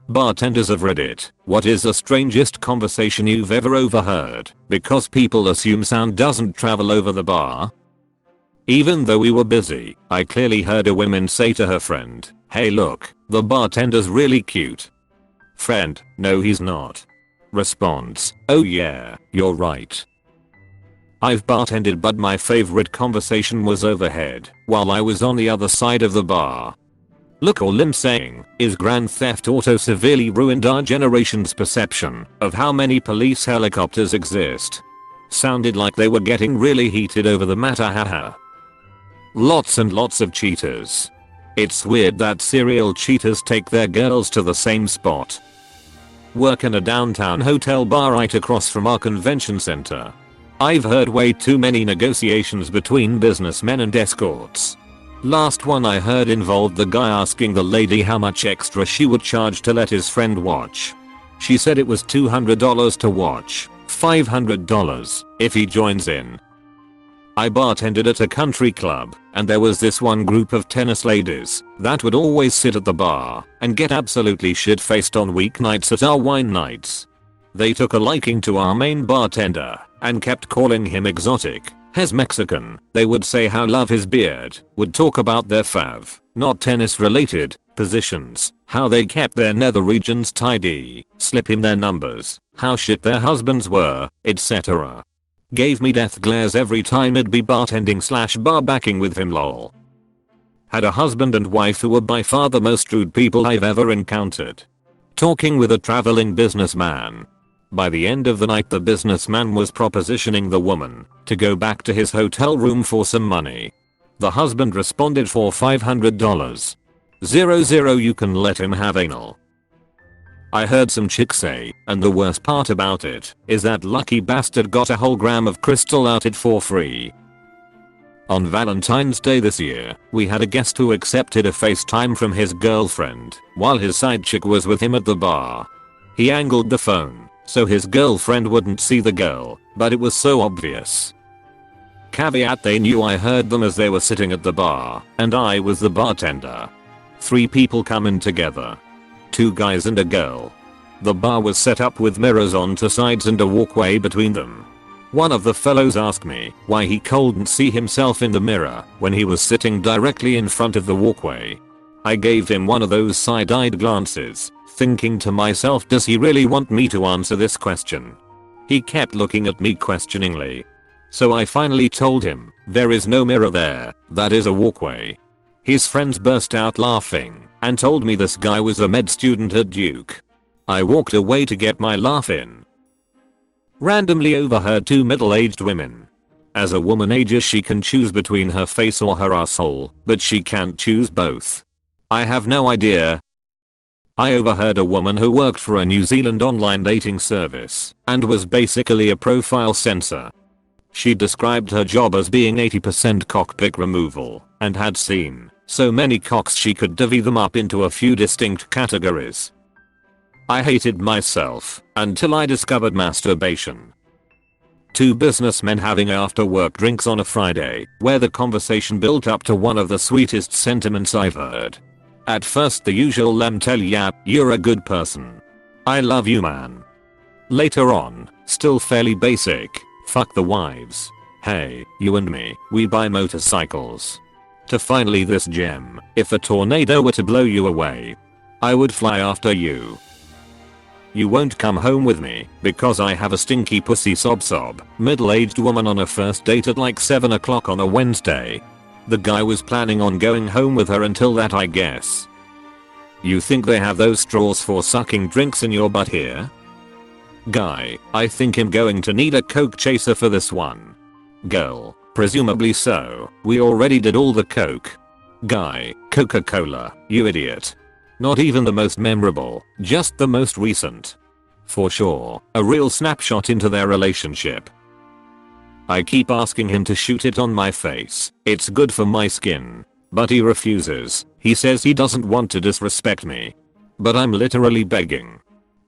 Bartenders of Reddit, what is the strangest conversation you've ever overheard? Because people assume sound doesn't travel over the bar. Even though we were busy, I clearly heard a woman say to her friend, "Hey look, the bartender's really cute." Friend, "No he's not." Response, "Oh yeah, you're right." I've bartended but my favorite conversation was overheard while I was on the other side of the bar. Look all I'm saying is Grand Theft Auto severely ruined our generation's perception of how many police helicopters exist. Sounded like they were getting really heated over the matter, haha. Lots and lots of cheaters. It's weird that serial cheaters take their girls to the same spot. Work in a downtown hotel bar right across from our convention center. I've heard way too many negotiations between businessmen and escorts. Last one I heard involved the guy asking the lady how much extra she would charge to let his friend watch. She said it was $200 to watch, $500 if he joins in. I bartended at a country club, and there was this one group of tennis ladies that would always sit at the bar and get absolutely shit-faced on weeknights at our wine nights. They took a liking to our main bartender and kept calling him exotic, as Mexican. They would say how love his beard, would talk about their fav, not tennis related, positions, how they kept their nether regions tidy, slip him their numbers, how shit their husbands were, etc. Gave me death glares every time I'd be bartending / bar backing with him, lol. Had a husband and wife who were by far the most rude people I've ever encountered. Talking with a traveling businessman. By the end of the night the businessman was propositioning the woman to go back to his hotel room for some money. The husband responded for $500. 00 you can let him have anal. I heard some chick say, and the worst part about it is that lucky bastard got a whole gram of crystal out it for free. On Valentine's Day this year, we had a guest who accepted a FaceTime from his girlfriend while his side chick was with him at the bar. He angled the phone so his girlfriend wouldn't see the girl, but it was so obvious. Caveat, they knew I heard them as they were sitting at the bar, and I was the bartender. 3 people come in together. 2 guys and a girl. The bar was set up with mirrors on 2 sides and a walkway between them. One of the fellows asked me why he couldn't see himself in the mirror when he was sitting directly in front of the walkway. I gave him one of those side-eyed glances, thinking to myself, does he really want me to answer this question? He kept looking at me questioningly. So I finally told him, there is no mirror there, that is a walkway. His friends burst out laughing and told me this guy was a med student at Duke. I walked away to get my laugh in. Randomly overheard 2 middle-aged women. As a woman ages she can choose between her face or her asshole, but she can't choose both. I have no idea. I overheard a woman who worked for a New Zealand online dating service and was basically a profile censor. She described her job as being 80% cockpick removal and had seen so many cocks she could divvy them up into a few distinct categories. I hated myself until I discovered masturbation. 2 businessmen having after work drinks on a Friday where the conversation built up to one of the sweetest sentiments I've heard. At first the usual tell ya, you're a good person. I love you man. Later on, still fairly basic, fuck the wives. Hey, you and me, we buy motorcycles. To finally this gem, if a tornado were to blow you away, I would fly after you. You won't come home with me because I have a stinky pussy sob. Middle-aged woman on a first date at like 7 o'clock on a Wednesday. The guy was planning on going home with her until that, I guess. You think they have those straws for sucking drinks in your butt here? Guy, I think I'm going to need a coke chaser for this one. Girl, presumably so, we already did all the coke. Guy, Coca-Cola, you idiot. Not even the most memorable, just the most recent. For sure, a real snapshot into their relationship. I keep asking him to shoot it on my face, it's good for my skin. But he refuses, he says he doesn't want to disrespect me. But I'm literally begging.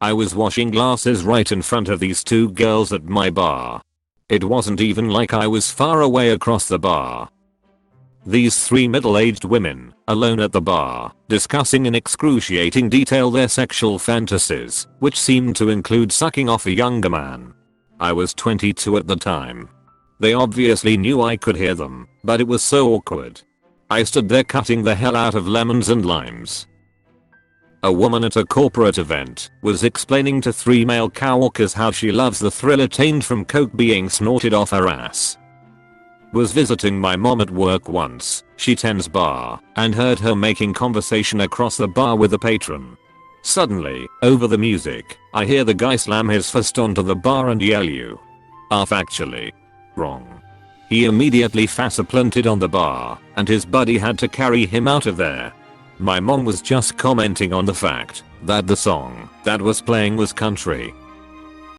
I was washing glasses right in front of these 2 girls at my bar. It wasn't even like I was far away across the bar. These three middle-aged women, alone at the bar, discussing in excruciating detail their sexual fantasies, which seemed to include sucking off a younger man. I was 22 at the time. They obviously knew I could hear them, but it was so awkward. I stood there cutting the hell out of lemons and limes. A woman at a corporate event was explaining to three male coworkers how she loves the thrill attained from coke being snorted off her ass. Was visiting my mom at work once, she tends bar, and heard her making conversation across the bar with a patron. Suddenly, over the music, I hear the guy slam his fist onto the bar and yell "You are factually wrong." He immediately faceplanted on the bar, and his buddy had to carry him out of there. My mom was just commenting on the fact that the song that was playing was country,